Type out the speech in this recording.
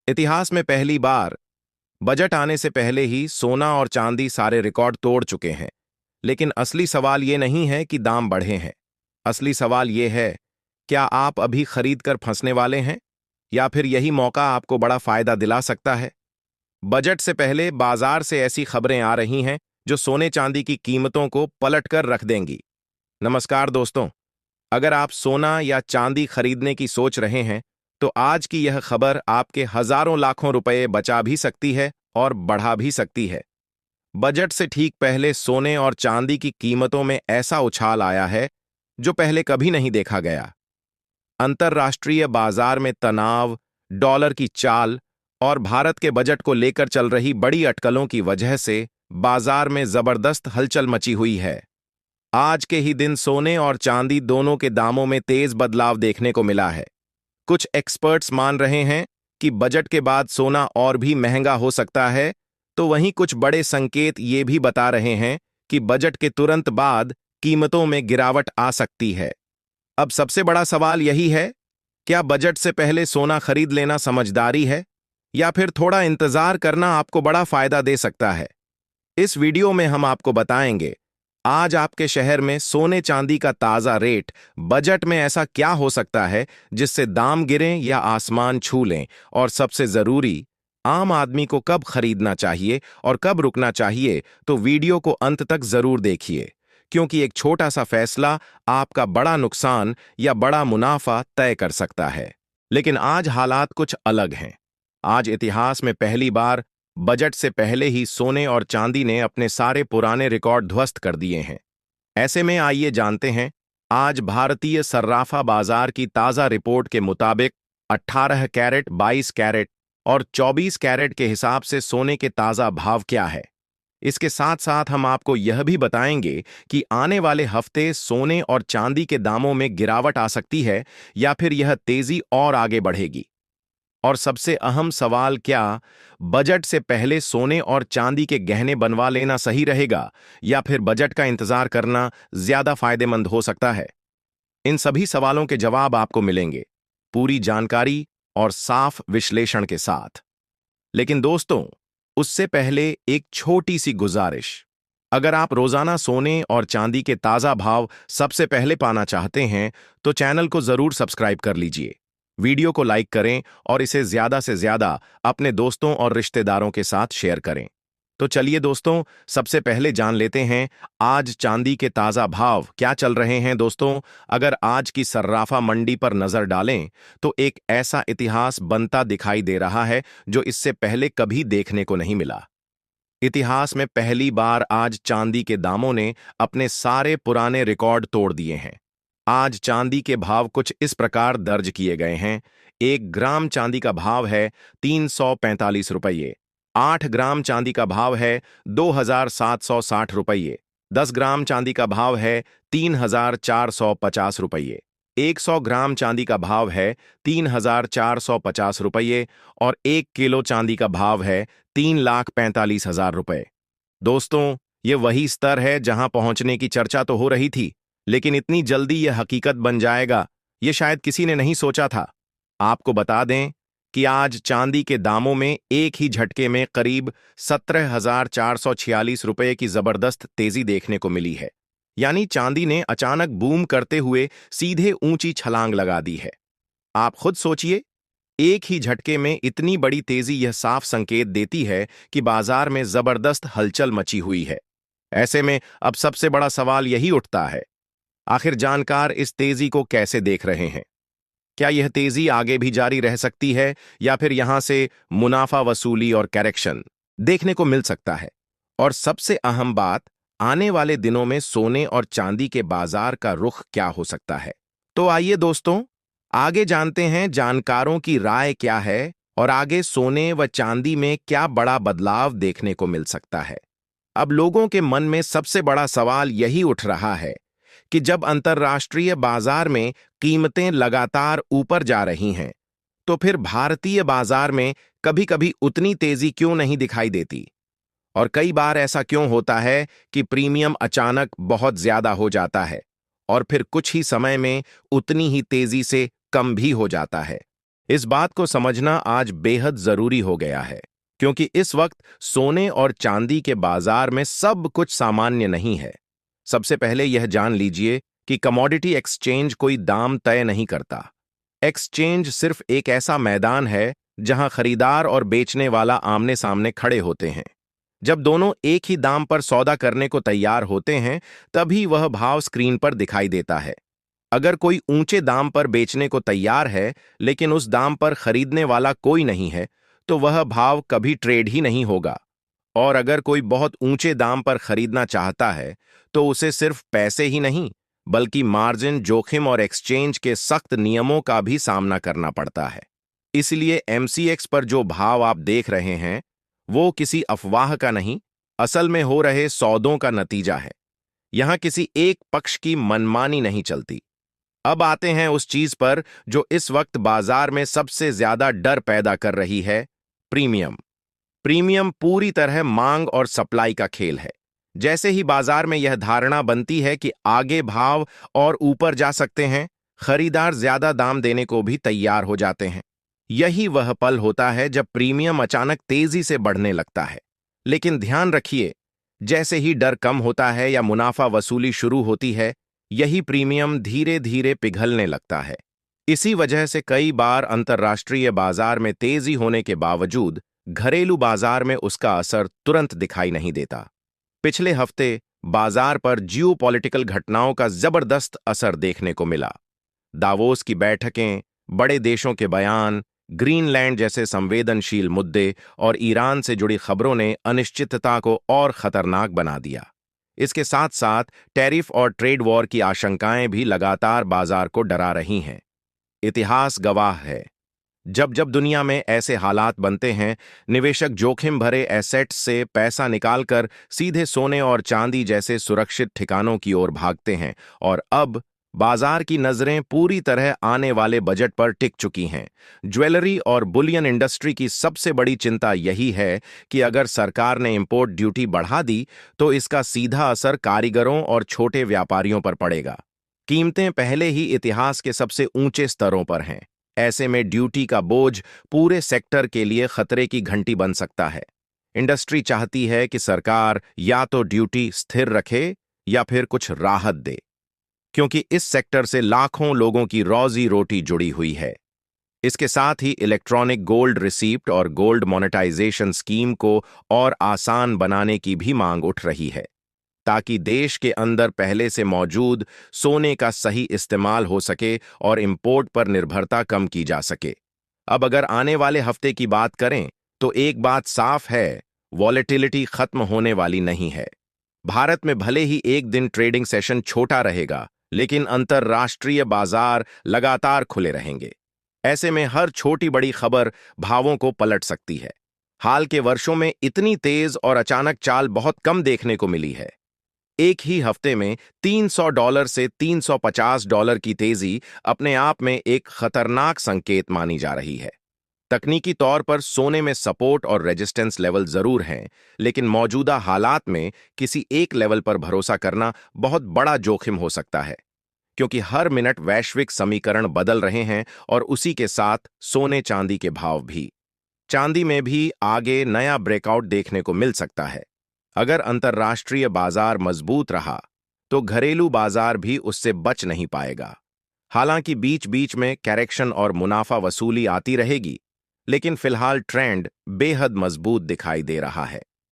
इतिहास में पहली बार बजट आने से पहले ही सोना और चांदी सारे रिकॉर्ड तोड़ चुके हैं। लेकिन असली सवाल ये नहीं है कि दाम बढ़े हैं। असली सवाल ये है, क्या आप अभी खरीद कर फंसने वाले हैं, या फिर यही मौका आपको बड़ा फायदा दिला सकता है। बजट से पहले बाजार से ऐसी खबरें आ रही हैं जो सोने चांदी की कीमतों को पलट कर रख देंगी। नमस्कार दोस्तों, अगर आप सोना या चांदी खरीदने की सोच रहे हैं तो आज की यह खबर आपके हजारों लाखों रुपए बचा भी सकती है और बढ़ा भी सकती है। बजट से ठीक पहले सोने और चांदी की कीमतों में ऐसा उछाल आया है जो पहले कभी नहीं देखा गया। अंतर्राष्ट्रीय बाजार में तनाव, डॉलर की चाल और भारत के बजट को लेकर चल रही बड़ी अटकलों की वजह से बाजार में जबरदस्त हलचल मची हुई है। आज के ही दिन सोने और चांदी दोनों के दामों में तेज बदलाव देखने को मिला है। कुछ एक्सपर्ट्स मान रहे हैं कि बजट के बाद सोना और भी महंगा हो सकता है, तो वहीं कुछ बड़े संकेत ये भी बता रहे हैं कि बजट के तुरंत बाद कीमतों में गिरावट आ सकती है। अब सबसे बड़ा सवाल यही है, क्या बजट से पहले सोना खरीद लेना समझदारी है, या फिर थोड़ा इंतजार करना आपको बड़ा फायदा दे सकता है। इस वीडियो में हम आपको बताएंगे आज आपके शहर में सोने चांदी का ताजा रेट, बजट में ऐसा क्या हो सकता है जिससे दाम गिरें या आसमान छू लें, और सबसे जरूरी, आम आदमी को कब खरीदना चाहिए और कब रुकना चाहिए। तो वीडियो को अंत तक जरूर देखिए, क्योंकि एक छोटा सा फैसला आपका बड़ा नुकसान या बड़ा मुनाफा तय कर सकता है। लेकिन आज हालात कुछ अलग हैं। आज इतिहास में पहली बार बजट से पहले ही सोने और चांदी ने अपने सारे पुराने रिकॉर्ड ध्वस्त कर दिए हैं। ऐसे में आइए जानते हैं, आज भारतीय सर्राफा बाजार की ताजा रिपोर्ट के मुताबिक 18 कैरेट, 22 कैरेट और 24 कैरेट के हिसाब से सोने के ताजा भाव क्या है। इसके साथ साथ हम आपको यह भी बताएंगे कि आने वाले हफ्ते सोने और चांदी के दामों में गिरावट आ सकती है या फिर यह तेजी और आगे बढ़ेगी। और सबसे अहम सवाल, क्या बजट से पहले सोने और चांदी के गहने बनवा लेना सही रहेगा, या फिर बजट का इंतजार करना ज्यादा फायदेमंद हो सकता है। इन सभी सवालों के जवाब आपको मिलेंगे पूरी जानकारी और साफ विश्लेषण के साथ। लेकिन दोस्तों, उससे पहले एक छोटी सी गुजारिश। अगर आप रोजाना सोने और चांदी के ताजा भाव सबसे पहले पाना चाहते हैं तो चैनल को जरूर सब्सक्राइब कर लीजिए, वीडियो को लाइक करें और इसे ज्यादा से ज्यादा अपने दोस्तों और रिश्तेदारों के साथ शेयर करें। तो चलिए दोस्तों, सबसे पहले जान लेते हैं आज चांदी के ताजा भाव क्या चल रहे हैं। दोस्तों, अगर आज की सर्राफा मंडी पर नजर डालें तो एक ऐसा इतिहास बनता दिखाई दे रहा है जो इससे पहले कभी देखने को नहीं मिला। इतिहास में पहली बार आज चांदी के दामों ने अपने सारे पुराने रिकॉर्ड तोड़ दिए हैं। आज चांदी के भाव कुछ इस प्रकार दर्ज किए गए हैं। 1 ग्राम चांदी का भाव है 345 रुपये, 8 ग्राम चांदी का भाव है 2760 रुपये, 10 ग्राम चांदी का भाव है 3450 रुपये, 100 ग्राम चांदी का भाव है 3450 रुपये और 1 किलो चांदी का भाव है 3,45,000 रुपये। दोस्तों, ये वही स्तर है जहां पहुंचने की चर्चा तो हो रही थी, लेकिन इतनी जल्दी यह हकीकत बन जाएगा ये शायद किसी ने नहीं सोचा था। आपको बता दें कि आज चांदी के दामों में एक ही झटके में करीब 17,446 रुपये की जबरदस्त तेजी देखने को मिली है। यानी चांदी ने अचानक बूम करते हुए सीधे ऊंची छलांग लगा दी है। आप खुद सोचिए, एक ही झटके में इतनी बड़ी तेजी, यह साफ संकेत देती है कि बाजार में जबरदस्त हलचल मची हुई है। ऐसे में अब सबसे बड़ा सवाल यही उठता है, आखिर जानकार इस तेजी को कैसे देख रहे हैं। क्या यह तेजी आगे भी जारी रह सकती है, या फिर यहां से मुनाफा वसूली और करेक्शन देखने को मिल सकता है। और सबसे अहम बात, आने वाले दिनों में सोने और चांदी के बाजार का रुख क्या हो सकता है। तो आइए दोस्तों, आगे जानते हैं जानकारों की राय क्या है और आगे सोने व चांदी में क्या बड़ा बदलाव देखने को मिल सकता है। अब लोगों के मन में सबसे बड़ा सवाल यही उठ रहा है कि जब अंतर्राष्ट्रीय बाजार में कीमतें लगातार ऊपर जा रही हैं, तो फिर भारतीय बाजार में कभी-कभी उतनी तेजी क्यों नहीं दिखाई देती। और कई बार ऐसा क्यों होता है कि प्रीमियम अचानक बहुत ज्यादा हो जाता है और फिर कुछ ही समय में उतनी ही तेजी से कम भी हो जाता है। इस बात को समझना आज बेहद जरूरी हो गया है, क्योंकि इस वक्त सोने और चांदी के बाजार में सब कुछ सामान्य नहीं है। सबसे पहले यह जान लीजिए कि कमोडिटी एक्सचेंज कोई दाम तय नहीं करता। एक्सचेंज सिर्फ एक ऐसा मैदान है जहां खरीदार और बेचने वाला आमने सामने खड़े होते हैं। जब दोनों एक ही दाम पर सौदा करने को तैयार होते हैं, तभी वह भाव स्क्रीन पर दिखाई देता है। अगर कोई ऊंचे दाम पर बेचने को तैयार है, लेकिन उस दाम पर खरीदने वाला कोई नहीं है, तो वह भाव कभी ट्रेड ही नहीं होगा। और अगर कोई बहुत ऊंचे दाम पर खरीदना चाहता है, तो उसे सिर्फ पैसे ही नहीं, बल्कि मार्जिन जोखिम और एक्सचेंज के सख्त नियमों का भी सामना करना पड़ता है। इसलिए एमसीएक्स पर जो भाव आप देख रहे हैं, वो किसी अफवाह का नहीं, असल में हो रहे सौदों का नतीजा है। यहां किसी एक पक्ष की मनमानी नहीं चलती। अब आते हैं उस चीज पर जो इस वक्त बाजार में सबसे ज्यादा डर पैदा कर रही है, प्रीमियम। प्रीमियम पूरी तरह मांग और सप्लाई का खेल है। जैसे ही बाजार में यह धारणा बनती है कि आगे भाव और ऊपर जा सकते हैं, खरीदार ज्यादा दाम देने को भी तैयार हो जाते हैं। यही वह पल होता है जब प्रीमियम अचानक तेजी से बढ़ने लगता है। लेकिन ध्यान रखिए, जैसे ही डर कम होता है या मुनाफा वसूली शुरू होती है, यही प्रीमियम धीरे धीरे पिघलने लगता है। इसी वजह से कई बार अंतर्राष्ट्रीय बाजार में तेजी होने के बावजूद घरेलू बाजार में उसका असर तुरंत दिखाई नहीं देता। पिछले हफ्ते बाजार पर जियोपॉलिटिकल घटनाओं का जबरदस्त असर देखने को मिला। दावोस की बैठकें, बड़े देशों के बयान, ग्रीनलैंड जैसे संवेदनशील मुद्दे और ईरान से जुड़ी खबरों ने अनिश्चितता को और खतरनाक बना दिया। इसके साथ साथ टैरिफ और ट्रेड वॉर की आशंकाएं भी लगातार बाजार को डरा रही हैं। इतिहास गवाह है, जब जब दुनिया में ऐसे हालात बनते हैं, निवेशक जोखिम भरे एसेट्स से पैसा निकालकर सीधे सोने और चांदी जैसे सुरक्षित ठिकानों की ओर भागते हैं। और अब बाजार की नजरें पूरी तरह आने वाले बजट पर टिक चुकी हैं। ज्वेलरी और बुलियन इंडस्ट्री की सबसे बड़ी चिंता यही है कि अगर सरकार ने इंपोर्ट ड्यूटी बढ़ा दी, तो इसका सीधा असर कारीगरों और छोटे व्यापारियों पर पड़ेगा। कीमतें पहले ही इतिहास के सबसे ऊंचे स्तरों पर हैं। ऐसे में ड्यूटी का बोझ पूरे सेक्टर के लिए खतरे की घंटी बन सकता है। इंडस्ट्री चाहती है कि सरकार या तो ड्यूटी स्थिर रखे या फिर कुछ राहत दे, क्योंकि इस सेक्टर से लाखों लोगों की रोजी रोटी जुड़ी हुई है। इसके साथ ही इलेक्ट्रॉनिक गोल्ड रिसीप्ट और गोल्ड मोनेटाइजेशन स्कीम को और आसान बनाने की भी मांग उठ रही है, ताकि देश के अंदर पहले से मौजूद सोने का सही इस्तेमाल हो सके और इंपोर्ट पर निर्भरता कम की जा सके। अब अगर आने वाले हफ्ते की बात करें, तो एक बात साफ है, वॉलेटिलिटी खत्म होने वाली नहीं है। भारत में भले ही एक दिन ट्रेडिंग सेशन छोटा रहेगा, लेकिन अंतर्राष्ट्रीय बाजार लगातार खुले रहेंगे। ऐसे में हर छोटी बड़ी खबर भावों को पलट सकती है। हाल के वर्षों में इतनी तेज और अचानक चाल बहुत कम देखने को मिली है। एक ही हफ्ते में $300 से $350 की तेजी अपने आप में एक खतरनाक संकेत मानी जा रही है। तकनीकी तौर पर सोने में सपोर्ट और रेजिस्टेंस लेवल जरूर हैं, लेकिन मौजूदा हालात में किसी एक लेवल पर भरोसा करना बहुत बड़ा जोखिम हो सकता है, क्योंकि हर मिनट वैश्विक समीकरण बदल रहे हैं और उसी के साथ सोने चांदी के भाव भी। चांदी में भी आगे नया ब्रेकआउट देखने को मिल सकता है। अगर अंतर्राष्ट्रीय बाजार मजबूत रहा, तो घरेलू बाजार भी उससे बच नहीं पाएगा। हालांकि बीच बीच में करेक्शन और मुनाफा वसूली आती रहेगी, लेकिन फिलहाल ट्रेंड बेहद मजबूत दिखाई दे रहा है।